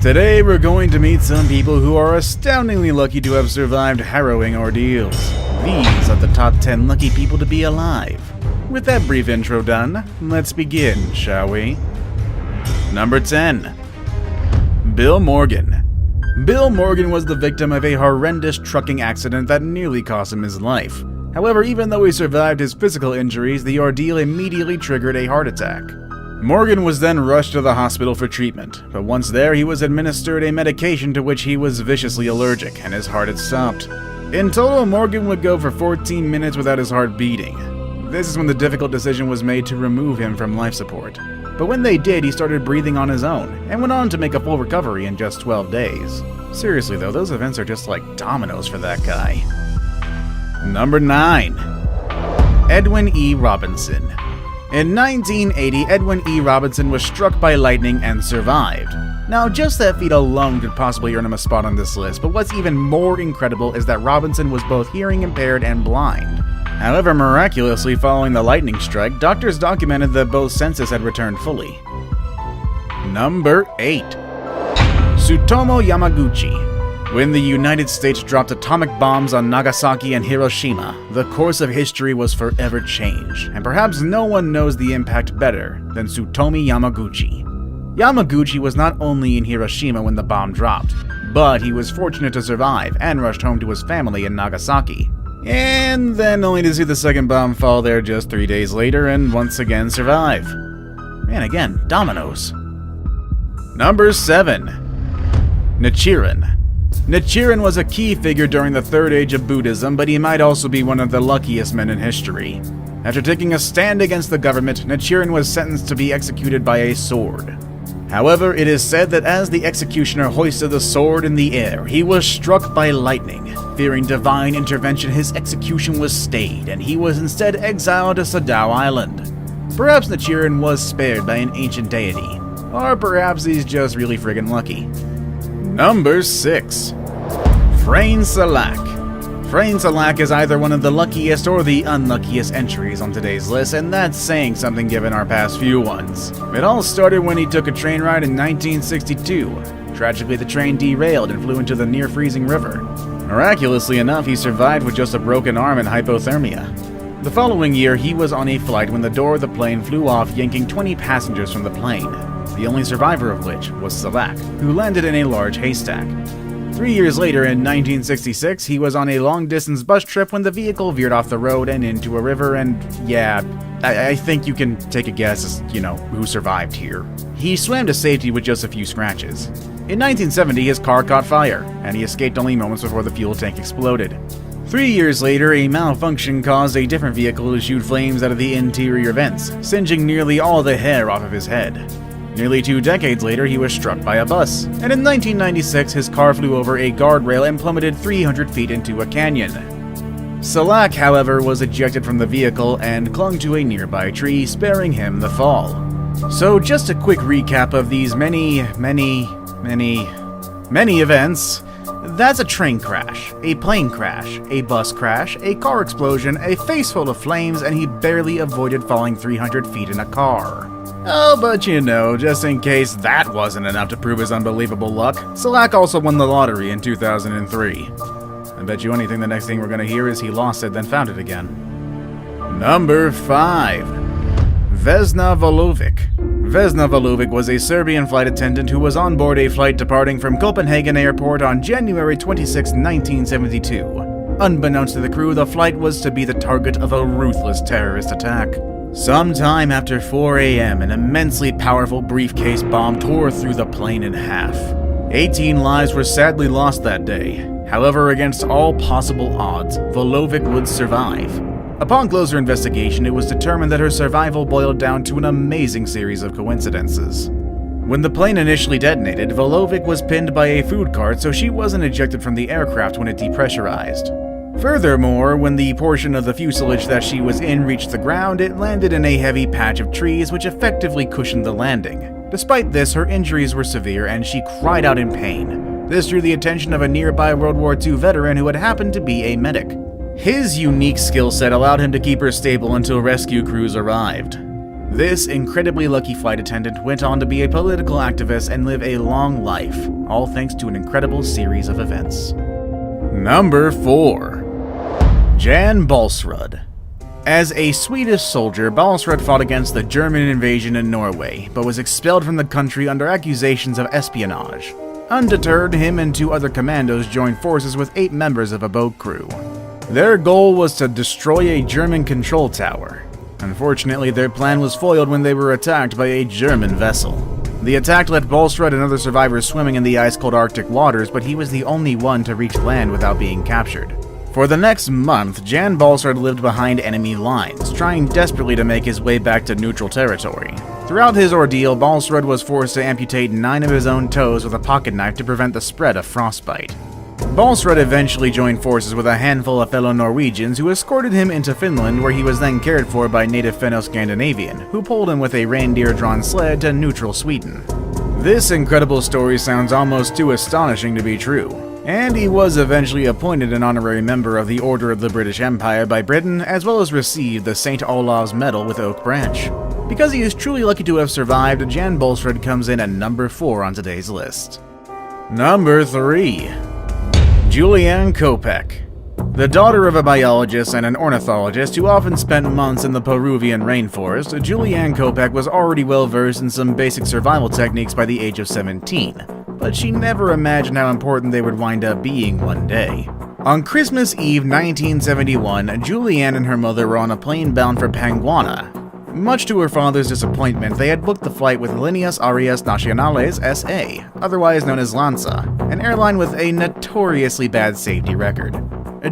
Today we're going to meet some people who are astoundingly lucky to have survived harrowing ordeals. These are the top 10 lucky people to be alive. With that brief intro done, let's begin, shall we? Number 10. Bill Morgan. Bill Morgan was the victim of a horrendous trucking accident that nearly cost him his life. However, even though he survived his physical injuries, the ordeal immediately triggered a heart attack. Morgan was then rushed to the hospital for treatment, but once there he was administered a medication to which he was viciously allergic, and his heart had stopped. In total, Morgan would go for 14 minutes without his heart beating. This is when the difficult decision was made to remove him from life support. But when they did, he started breathing on his own, and went on to make a full recovery in just 12 days. Seriously though, those events are just like dominoes for that guy. Number 9. Edwin E. Robinson. In 1980, Edwin E. Robinson was struck by lightning and survived. Now, just that feat alone could possibly earn him a spot on this list, but what's even more incredible is that Robinson was both hearing impaired and blind. However, miraculously following the lightning strike, doctors documented that both senses had returned fully. Number 8. Tsutomu Yamaguchi. When the United States dropped atomic bombs on Nagasaki and Hiroshima, the course of history was forever changed, and perhaps no one knows the impact better than Tsutomu Yamaguchi. Yamaguchi was not only in Hiroshima when the bomb dropped, but he was fortunate to survive and rushed home to his family in Nagasaki. And then only to see the second bomb fall there just 3 days later and once again survive. Man, again, dominoes. Number 7. Nichiren. Nichiren was a key figure during the Third Age of Buddhism, but he might also be one of the luckiest men in history. After taking a stand against the government, Nichiren was sentenced to be executed by a sword. However, it is said that as the executioner hoisted the sword in the air, he was struck by lightning. Fearing divine intervention, his execution was stayed, and he was instead exiled to Sadao Island. Perhaps Nichiren was spared by an ancient deity, or perhaps he's just really friggin' lucky. Number 6. Frayne Salak. Frayne Salak is either one of the luckiest or the unluckiest entries on today's list, and that's saying something given our past few ones. It all started when he took a train ride in 1962. Tragically, the train derailed and flew into the near-freezing river. Miraculously enough, he survived with just a broken arm and hypothermia. The following year, he was on a flight when the door of the plane flew off, yanking 20 passengers from the plane, the only survivor of which was Salak, who landed in a large haystack. 3 years later, in 1966, he was on a long-distance bus trip when the vehicle veered off the road and into a river, and yeah, I think you can take a guess as, who survived here. He swam to safety with just a few scratches. In 1970, his car caught fire, and he escaped only moments before the fuel tank exploded. 3 years later, a malfunction caused a different vehicle to shoot flames out of the interior vents, singeing nearly all the hair off of his head. Nearly 2 decades later, he was struck by a bus, and in 1996, his car flew over a guardrail and plummeted 300 feet into a canyon. Salak, however, was ejected from the vehicle and clung to a nearby tree, sparing him the fall. So just a quick recap of these many events. That's a train crash, a plane crash, a bus crash, a car explosion, a face full of flames, and he barely avoided falling 300 feet in a car. Oh, but just in case that wasn't enough to prove his unbelievable luck, Salak also won the lottery in 2003. I bet you anything the next thing we're gonna hear is he lost it, then found it again. Number 5. Vesna Volovic. Vesna Volovic was a Serbian flight attendant who was on board a flight departing from Copenhagen Airport on January 26, 1972. Unbeknownst to the crew, the flight was to be the target of a ruthless terrorist attack. Sometime after 4 a.m., an immensely powerful briefcase bomb tore through the plane in half. 18 lives were sadly lost that day. However, against all possible odds, Volovic would survive. Upon closer investigation, it was determined that her survival boiled down to an amazing series of coincidences. When the plane initially detonated, Volovic was pinned by a food cart, so she wasn't ejected from the aircraft when it depressurized. Furthermore, when the portion of the fuselage that she was in reached the ground, it landed in a heavy patch of trees which effectively cushioned the landing. Despite this, her injuries were severe and she cried out in pain. This drew the attention of a nearby World War II veteran who had happened to be a medic. His unique skill set allowed him to keep her stable until rescue crews arrived. This incredibly lucky flight attendant went on to be a political activist and live a long life, all thanks to an incredible series of events. Number 4. Jan Balsrud. As a Swedish soldier, Balsrud fought against the German invasion in Norway, but was expelled from the country under accusations of espionage. Undeterred, him and 2 other commandos joined forces with 8 members of a boat crew. Their goal was to destroy a German control tower. Unfortunately, their plan was foiled when they were attacked by a German vessel. The attack left Balsrud and other survivors swimming in the ice-cold Arctic waters, but he was the only one to reach land without being captured. For the next month, Jan Balsrud lived behind enemy lines, trying desperately to make his way back to neutral territory. Throughout his ordeal, Balsrud was forced to amputate 9 of his own toes with a pocket knife to prevent the spread of frostbite. Balsrud eventually joined forces with a handful of fellow Norwegians who escorted him into Finland, where he was then cared for by native Finno-Scandinavian, who pulled him with a reindeer-drawn sled to neutral Sweden. This incredible story sounds almost too astonishing to be true, and he was eventually appointed an honorary member of the Order of the British Empire by Britain, as well as received the St. Olav's Medal with Oak Branch. Because he is truly lucky to have survived, Jan Balsrud comes in at number 4 on today's list. Number 3. Julianne Kopek. The daughter of a biologist and an ornithologist who often spent months in the Peruvian rainforest, Julianne Kopek was already well versed in some basic survival techniques by the age of 17, but she never imagined how important they would wind up being one day. On Christmas Eve 1971, Julianne and her mother were on a plane bound for Panguana. Much to her father's disappointment, they had booked the flight with Líneas Aéreas Nacionales S.A., otherwise known as LANSA, an airline with a notoriously bad safety record.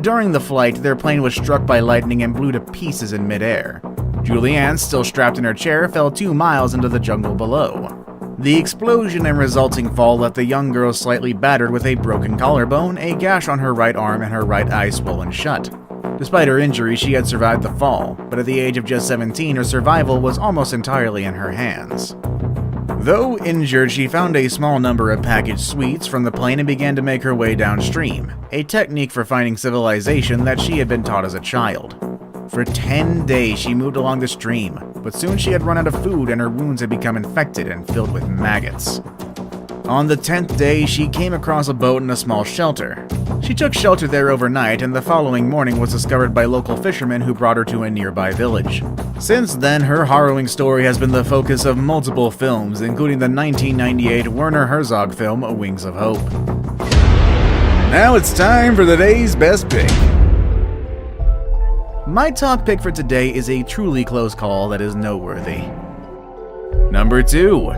During the flight, their plane was struck by lightning and blew to pieces in midair. Julianne, still strapped in her chair, fell 2 miles into the jungle below. The explosion and resulting fall left the young girl slightly battered with a broken collarbone, a gash on her right arm, and her right eye swollen shut. Despite her injury, she had survived the fall, but at the age of just 17, her survival was almost entirely in her hands. Though injured, she found a small number of packaged sweets from the plane and began to make her way downstream, a technique for finding civilization that she had been taught as a child. For 10 days, she moved along the stream, but soon she had run out of food and her wounds had become infected and filled with maggots. On the 10th day, she came across a boat in a small shelter. She took shelter there overnight, and the following morning was discovered by local fishermen who brought her to a nearby village. Since then, her harrowing story has been the focus of multiple films, including the 1998 Werner Herzog film Wings of Hope. Now it's time for the day's best pick. My top pick for today is a truly close call that is noteworthy. Number 2.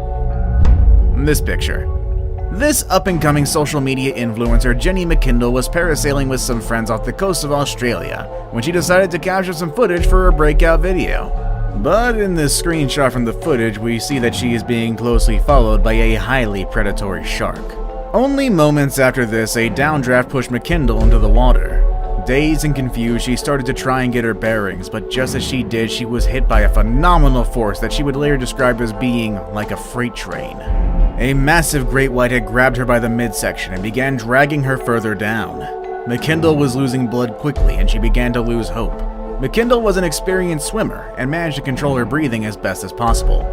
This picture. This up-and-coming social media influencer, Jenny McKindle, was parasailing with some friends off the coast of Australia when she decided to capture some footage for her breakout video. But in this screenshot from the footage, we see that she is being closely followed by a highly predatory shark. Only moments after this, a downdraft pushed McKindle into the water. Dazed and confused, she started to try and get her bearings, but just as she did, she was hit by a phenomenal force that she would later describe as being like a freight train. A massive great white had grabbed her by the midsection and began dragging her further down. McKindle was losing blood quickly and she began to lose hope. McKindle was an experienced swimmer and managed to control her breathing as best as possible.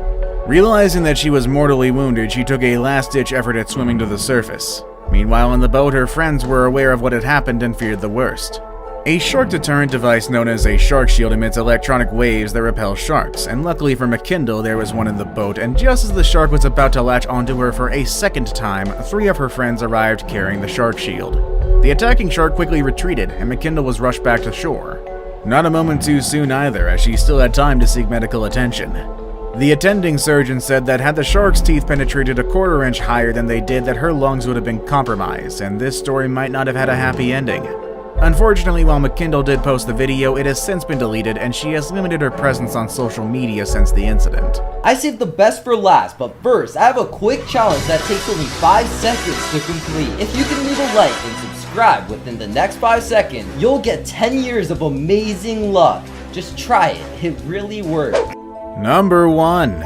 Realizing that she was mortally wounded, she took a last-ditch effort at swimming to the surface. Meanwhile, on the boat, her friends were aware of what had happened and feared the worst. A shark deterrent device known as a shark shield emits electronic waves that repel sharks, and luckily for McKindle, there was one in the boat, and just as the shark was about to latch onto her for a second time, 3 of her friends arrived carrying the shark shield. The attacking shark quickly retreated, and McKindle was rushed back to shore. Not a moment too soon either, as she still had time to seek medical attention. The attending surgeon said that had the shark's teeth penetrated a 1/4 inch higher than they did, that her lungs would have been compromised, and this story might not have had a happy ending. Unfortunately, while McKindle did post the video, it has since been deleted and she has limited her presence on social media since the incident. I saved the best for last, but first, I have a quick challenge that takes only 5 seconds to complete. If you can leave a like and subscribe within the next 5 seconds, you'll get 10 years of amazing luck. Just try it, it really works. Number 1.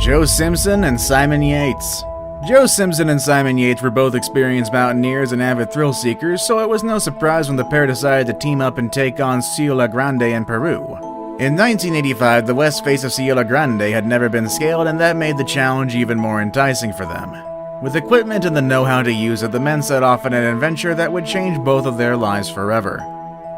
Joe Simpson and Simon Yates. Joe Simpson and Simon Yates were both experienced mountaineers and avid thrill seekers, so it was no surprise when the pair decided to team up and take on Ciudad Grande in Peru. In 1985, the west face of Cielo Grande had never been scaled, and that made the challenge even more enticing for them. With equipment and the know-how to use it, the men set off on an adventure that would change both of their lives forever.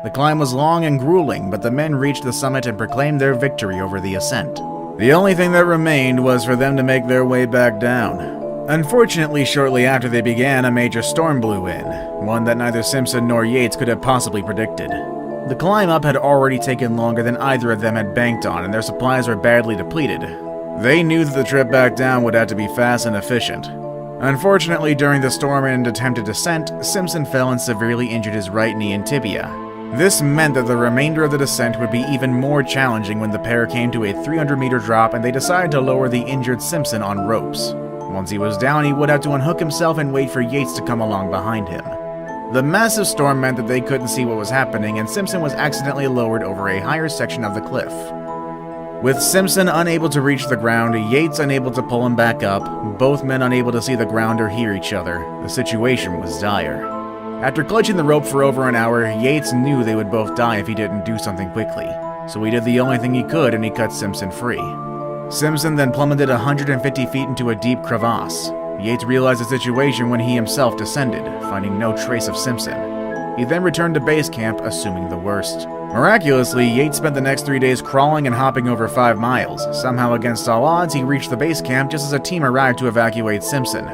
The climb was long and grueling, but the men reached the summit and proclaimed their victory over the ascent. The only thing that remained was for them to make their way back down. Unfortunately, shortly after they began, a major storm blew in, one that neither Simpson nor Yates could have possibly predicted. The climb up had already taken longer than either of them had banked on, and their supplies were badly depleted. They knew that the trip back down would have to be fast and efficient. Unfortunately, during the storm and attempted descent, Simpson fell and severely injured his right knee and tibia. This meant that the remainder of the descent would be even more challenging when the pair came to a 300-meter drop and they decided to lower the injured Simpson on ropes. Once he was down, he would have to unhook himself and wait for Yates to come along behind him. The massive storm meant that they couldn't see what was happening, and Simpson was accidentally lowered over a higher section of the cliff. With Simpson unable to reach the ground, Yates unable to pull him back up, both men unable to see the ground or hear each other, the situation was dire. After clutching the rope for over an hour, Yates knew they would both die if he didn't do something quickly, so he did the only thing he could and he cut Simpson free. Simpson then plummeted 150 feet into a deep crevasse. Yates realized the situation when he himself descended, finding no trace of Simpson. He then returned to base camp, assuming the worst. Miraculously, Yates spent the next 3 days crawling and hopping over 5 miles. Somehow, against all odds, he reached the base camp just as a team arrived to evacuate Simpson.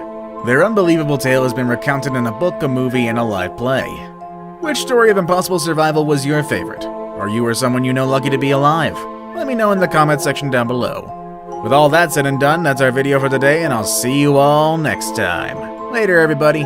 Their unbelievable tale has been recounted in a book, a movie, and a live play. Which story of impossible survival was your favorite? Are you or someone you know lucky to be alive? Let me know in the comments section down below. With all that said and done, that's our video for today, and I'll see you all next time. Later, everybody.